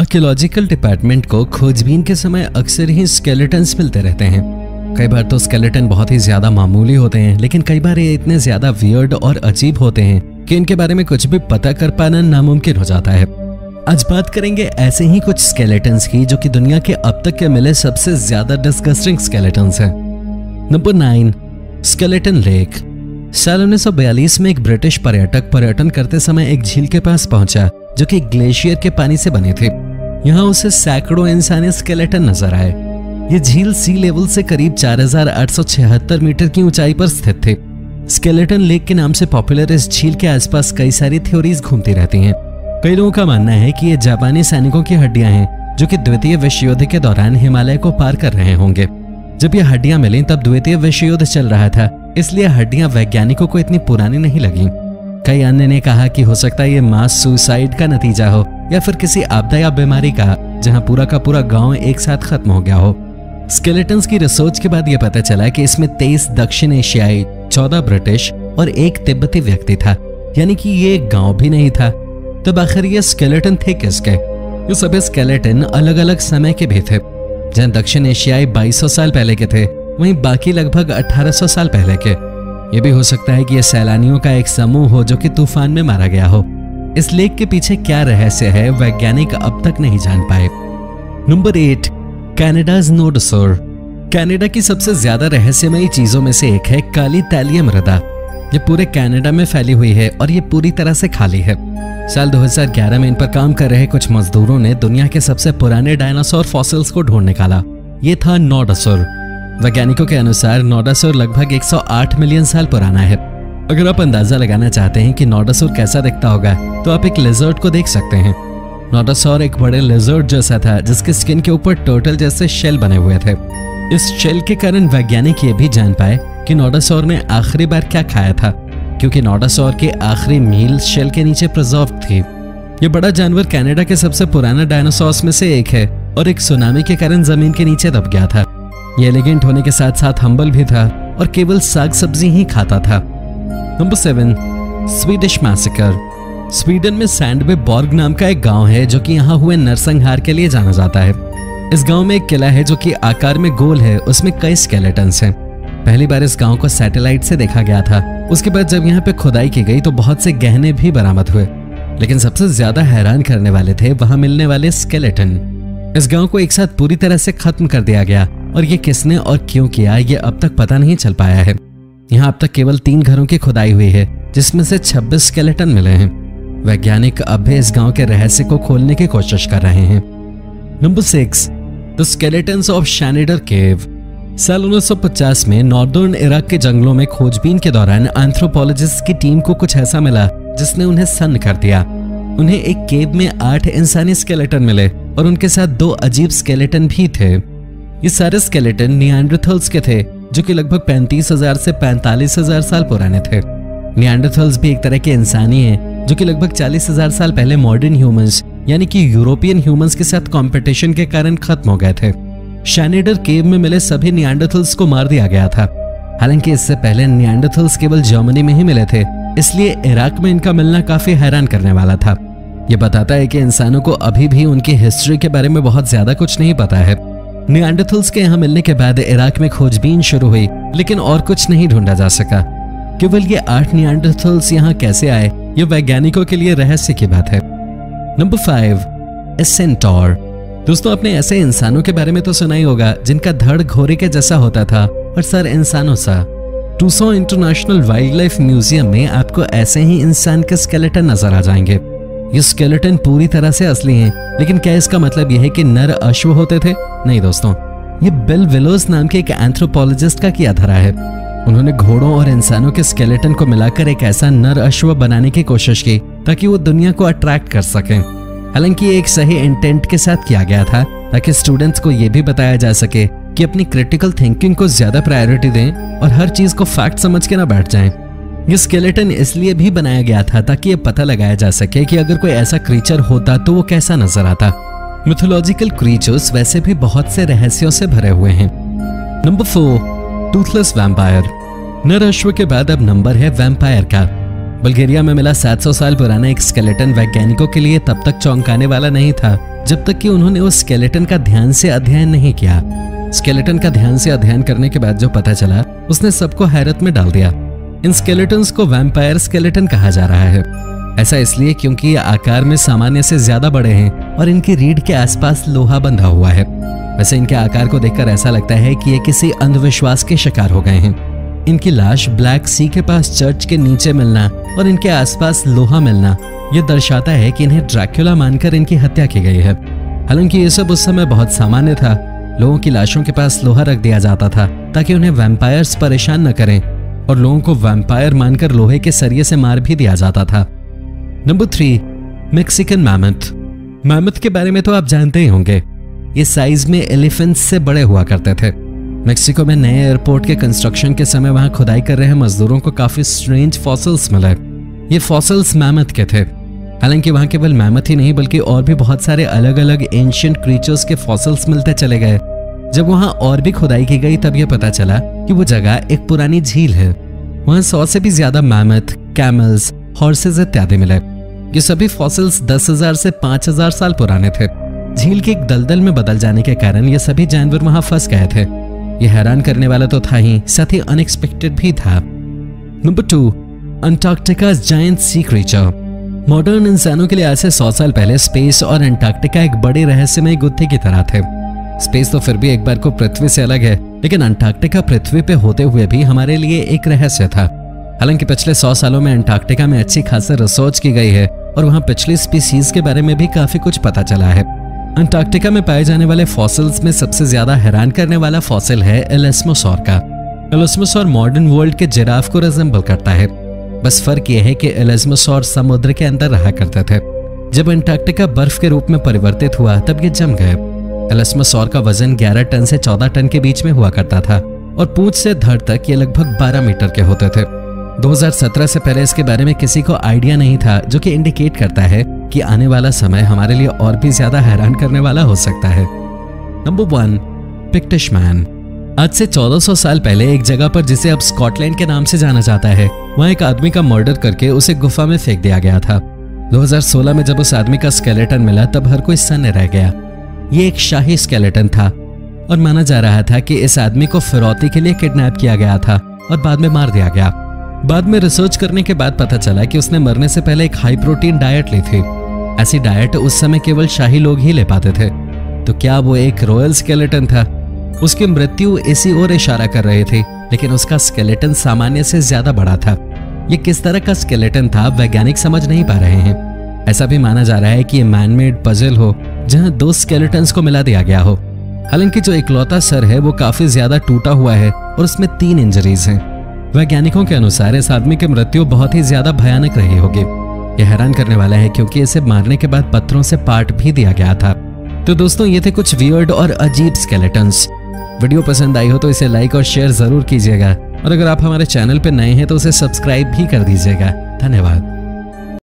Archaeological department को खोजबीन के समय अक्सर ही स्केलेटन्स मिलते रहते हैं। कई बार तो स्केलेटन बहुत ही ज्यादा मामूली होते हैं, लेकिन कई बार ये इतने ज्यादा वियर्ड और अजीब होते हैं कि इनके बारे में कुछ भी पता कर पाना नामुमकिन हो जाता है। आज बात करेंगे ऐसे ही कुछ स्केलेटन्स की जो कि दुनिया के अब तक के मिले सबसे ज्यादा डिस्गस्टिंग स्केलेटन्स हैं। Number 9, skeleton lake. साल 1942 में एक ब्रिटिश पर्यटक पर्यटन करते समय एक झील के पास पहुंचा जो कि ग्लेशियर के पानी से बनी थी। यहाँ उसे सैकड़ों इंसानी स्केलेटन नजर आए। ये झील सी लेवल से करीब 4876 मीटर की ऊंचाई पर स्थित थी। स्केलेटन लेक के नाम से पॉपुलर इस झील के आसपास कई सारी थ्योरीज घूमती रहती हैं। कई लोगों का मानना है कि ये जापानी सैनिकों की हड्डियां हैं जो कि द्वितीय विश्व युद्ध के दौरान हिमालय को पार कर रहे होंगे। जब ये हड्डियां मिली तब द्वितीय विश्व युद्ध चल रहा था, इसलिए हड्डियां वैज्ञानिकों को इतनी पुरानी नहीं लगी। कई अन्य ने कहा कि हो सकता है ये मास सुसाइड का नतीजा हो या फिर किसी आपदा या बीमारी का, जहां पूरा का पूरा गांव एक साथ खत्म हो गया हो। स्केलेटन्स की रिसर्च के बाद यह पता चला कि इसमें 23 दक्षिण एशियाई, 14 ब्रिटिश और 1 तिब्बती व्यक्ति था, यानी कि ये एक गांव भी नहीं था। तब आखिर ये स्केलेटन थे किसके? ये सभी स्केलेटन अलग अलग समय के भी थे। जहां दक्षिण एशियाई 2200 साल पहले के थे, वहीं बाकी लगभग 1800 साल पहले के। ये भी हो सकता है कि यह सैलानियों का एक समूह हो जो कि तूफान में मारा गया हो। इस लेक के पीछे क्या रहस्य है, वैज्ञानिक अब तक नहीं जान पाए। नंबर 8, कनाडाज नोडोसौर। कनाडा की सबसे ज्यादा रहस्यमयी चीजों में से एक है काली तैलीय मृदा। ये पूरे कनाडा में फैली हुई है और ये पूरी तरह से खाली है। साल 2011 में इन पर काम कर रहे कुछ मजदूरों ने दुनिया के सबसे पुराने डायनासोर फॉसिल्स को ढूंढ निकाला। ये था नोडोसौर। वैज्ञानिकों के अनुसार नोडोसौर लगभग 108 मिलियन साल पुराना है। अगर आप अंदाजा लगाना चाहते हैं कि नोडोसौर कैसा दिखता होगा तो आप एक लिजर्ड को देख सकते हैं। नोडोसौर एक बड़े लिजर्ड जैसा था जिसके स्किन के ऊपर टर्टल जैसे शेल बने हुए थे। इस शेल के कारण वैज्ञानिक ये भी जान पाए कि नोडोसौर ने आखिरी बार क्या खाया था, क्योंकि नोडोसौर की आखिरी मील शेल के नीचे प्रिजर्व थी। ये बड़ा जानवर कनाडा के सबसे पुराना डायनासोर्स में से एक है और एक सुनामी के कारण जमीन के नीचे दब गया था। ये एलिगेंट होने के साथ साथ हम्बल भी था और केवल साग सब्जी ही खाता था। Number 7, Swedish massacre. स्वीडन में सैंडबेबॉर्ग नाम का एक गांव है जो कि यहाँ हुए नरसंहार के लिए जाना जाता है। इस गांव में एक किला है जो कि आकार में गोल है, उसमें कई स्केलेटन्स हैं। पहली बार इस गांव को सैटेलाइट से देखा गया था। उसके बाद जब यहाँ पे खुदाई की गई तो बहुत से गहने भी बरामद हुए, लेकिन सबसे ज्यादा हैरान करने वाले थे वहां मिलने वाले स्केलेटन। इस गांव को एक साथ पूरी तरह से खत्म कर दिया गया और ये किसने और क्यों किया ये अब तक पता नहीं चल पाया है। यहाँ अब तक केवल 3 घरों की खुदाई हुई है जिसमें से 26 स्केलेटन मिले हैं। वैज्ञानिक अब भी इस गांव के रहस्य को खोलने की कोशिश कर रहे हैं। नंबर 6, द स्केलेटन्स ऑफ शैनिडर केव। साल 1950 में नॉर्दर्न इराक के जंगलों में खोजबीन के दौरान एंथ्रोपोलॉजिस्ट की टीम को कुछ ऐसा मिला जिसने उन्हें सन्न कर दिया। उन्हें एक केव में 8 इंसानी स्केलेटन मिले और उनके साथ 2 अजीब स्केलेटन भी थे। ये सारे स्केलेटन निएंडरथल्स के थे जो कि लगभग 35,000 से 45,000 साल पुराने थे। निएंडरथल्स भी एक तरह के इंसानी हैं जो कि लगभग 40,000 साल पहले मॉडर्न ह्यूमंस यानी कि यूरोपियन ह्यूमंस के साथ कंपटीशन के कारण खत्म हो गए थे। शैनिडर केव में मिले सभी निएंडरथल्स को मार दिया गया था। हालांकि इससे पहले निएंडरथल्स केवल जर्मनी में ही मिले थे, इसलिए इराक में इनका मिलना काफी हैरान करने वाला था। यह बताता है कि इंसानों को अभी भी उनकी हिस्ट्री के बारे में बहुत ज्यादा कुछ नहीं पता है। निएंडरथल्स के यहाँ मिलने के बाद इराक में खोजबीन शुरू हुई, लेकिन और कुछ नहीं ढूंढा जा सका। केवल ये 8 निएंडरथल्स यहाँ कैसे आए, ये वैज्ञानिकों के लिए रहस्य की बात है। नंबर 5, ए सेंटौर। दोस्तों, आपने ऐसे इंसानों के बारे में तो सुना ही होगा जिनका धड़ घोड़े के जैसा होता था और सर इंसानों सा। Tucson international wild life museum में आपको ऐसे ही इंसान के स्केलेटन नजर आ जाएंगे। ये स्केलेटन पूरी तरह से असली हैं, लेकिन क्या इसका मतलब यह है कि नर अश्व होते थे? नहीं दोस्तों, ये बिल विलोस नाम के एक एंथ्रोपोलॉजिस्ट का किया धरा है। उन्होंने घोड़ों और इंसानों के स्केलेटन को मिलाकर एक ऐसा नर अश्व बनाने की कोशिश की ताकि वो दुनिया को अट्रैक्ट कर सकें। हालांकि ये एक सही इंटेंट के साथ किया गया था ताकि स्टूडेंट्स को ये भी बताया जा सके कि अपनी क्रिटिकल थिंकिंग को ज्यादा प्रायोरिटी दें और हर चीज को फैक्ट समझ के ना बैठ जाएं। ये स्केलेटन इसलिए भी बनाया गया था ताकि ये पता लगाया जा सके कि अगर कोई ऐसा क्रीचर होता तो वो कैसा नजर आता। मिथोलॉजिकल क्रीचर्स वैसे भी बहुत से रहस्यों से भरे हुए हैं। Number 4, Toothless vampire. नर अश्व के बाद अब नंबर है वैम्पायर का। बल्गेरिया में मिला 700 साल पुराना एक स्केलेटन वैज्ञानिकों के लिए तब तक चौंकाने वाला नहीं था जब तक कि उन्होंने उस स्केलेटन का ध्यान से अध्ययन नहीं किया। स्केलेटन का ध्यान से अध्ययन करने के बाद जो पता चला उसने सबको हैरत में डाल दिया। इन स्केलेटन्स को वैम्पायर स्केलेटन कहा जा रहा है। ऐसा इसलिए क्योंकि ये आकार में सामान्य से ज्यादा बड़े हैं और इनकी रीढ़ के आसपास लोहा बंधा हुआ है। वैसे इनके आकार को देखकर ऐसा लगता है कि ये किसी अंधविश्वास के शिकार हो गए हैं। इनकी लाश ब्लैक सी के पास चर्च के नीचे मिलना और इनके आसपास लोहा मिलना ये दर्शाता है कि इन्हें ड्रैक्युला मानकर इनकी हत्या की गई है। हालांकि ये सब उस समय बहुत सामान्य था। लोगों की लाशों के पास लोहा रख दिया जाता था ताकि उन्हें वैम्पायर्स परेशान न करें और लोगों को वैम्पायर मानकर लोहे के सरिये से मार भी दिया जाता था। Number 3, Mexican mammoth. मैमथ के बारे में तो आप जानते ही होंगे। ये साइज में एलिफेंट्स से बड़े हुआ करते थे। मेक्सिको में नए एयरपोर्ट के कंस्ट्रक्शन के समय वहां खुदाई कर रहे मजदूरों को काफी स्ट्रेंज फॉसिल्स मिले। ये फॉसिल्स मैमथ के थे। हालांकि वहां केवल मैमथ ही नहीं बल्कि और भी बहुत सारे अलग अलग एंशिएंट क्रीचर्स के फॉसिल्स मिलते चले गए। जब वहां और भी खुदाई की गई तब यह पता चला कि वो जगह एक पुरानी झील है। वहां 100 से भी ज्यादा मैमथ, कैमल्स, हॉर्सेस इत्यादि मिले। ये सभी फॉसिल्स 10,000 से 5,000 साल पुराने थे। झील के एक दलदल में बदल जाने के कारण ये सभी जानवर वहां फंस गए थे। ये हैरान करने वाला तो था ही, साथ ही अनएक्सपेक्टेड भी था। Number 2, Antarctica giant sea creature. Modern इंसानों के लिए आज से 100 साल पहले स्पेस और अंटार्कटिका एक बड़े रहस्यमय गुत्थे की तरह थे। स्पेस तो फिर भी एक बार को पृथ्वी से अलग है, लेकिन अंटार्कटिका पृथ्वी पे होते हुए भी हमारे लिए एक रहस्य था। हालांकि पिछले 100 सालों में अंटार्कटिका में अच्छी खासी रिसर्च की गई है और वहां पिछली स्पीसीज के बारे में भी काफी कुछ पता चला है। अंटार्कटिका में पाए जाने वाले फॉसिल्स में सबसे ज्यादा हैरान करने वाला फॉसिल है एलिस्मोसॉर का। एलिस्मोसॉर मॉडर्न वर्ल्ड के जिराफ को रिजेंबल करता है। बस फर्क यह है कि एलिस्मोसॉर समुद्र के अंदर रहा करते थे। जब अंटार्कटिका बर्फ के रूप में परिवर्तित हुआ तब ये जम गए। एलिस्मोसॉर का वजन 11 टन से 14 टन के बीच में हुआ करता था और पूंछ से धड़ तक ये लगभग 12 मीटर के होते थे। 2017 से पहले इसके बारे में किसी को आइडिया नहीं था, जो कि इंडिकेट करता है कि आने वाला समय हमारे लिए और भी ज्यादा हैरान करने वाला हो सकता है। Number 1, Pictish man. आज से 1400 साल पहले एक जगह पर जिसे अब स्कॉटलैंड के नाम से जाना जाता है, वहां एक आदमी का मर्डर करके उसे गुफा में फेंक दिया गया था। 2016 में जब उस आदमी का स्केलेटन मिला तब हर कोई सन्न रह गया। ये एक शाही स्केलेटन था और माना जा रहा था कि इस आदमी को फिरौती के लिए किडनैप किया गया था और बाद में मार दिया गया। बाद में रिसर्च करने के बाद पता चला कि उसने मरने से पहले एक हाई प्रोटीन डाइट ली थी। ऐसी डाइट उस समय केवल शाही लोग ही ले पाते थे। तो क्या वो एक रॉयल स्केलेटन था? उसकी मृत्यु इसी ओर इशारा कर रही थी, लेकिन उसका स्केलेटन सामान्य से ज्यादा बड़ा था। ये किस तरह का स्केलेटन था वैज्ञानिक समझ नहीं पा रहे हैं। ऐसा भी माना जा रहा है कि ये मैनमेड पजल हो जहां 2 स्केलेटन्स को मिला दिया गया हो। हालांकि जो इकलौता सर है वो काफी ज्यादा टूटा हुआ है और उसमें 3 इंजरीज हैं। वैज्ञानिकों के अनुसार इस आदमी की मृत्यु बहुत ही ज्यादा भयानक रही होगी। यह हैरान करने वाला है क्योंकि इसे मारने के बाद पत्थरों से पाट भी दिया गया था। तो दोस्तों ये थे कुछ वियर्ड और अजीब स्केलेटन्स। वीडियो पसंद आई हो तो इसे लाइक और शेयर जरूर कीजिएगा और अगर आप हमारे चैनल पर नए हैं तो उसे सब्सक्राइब भी कर दीजिएगा। धन्यवाद।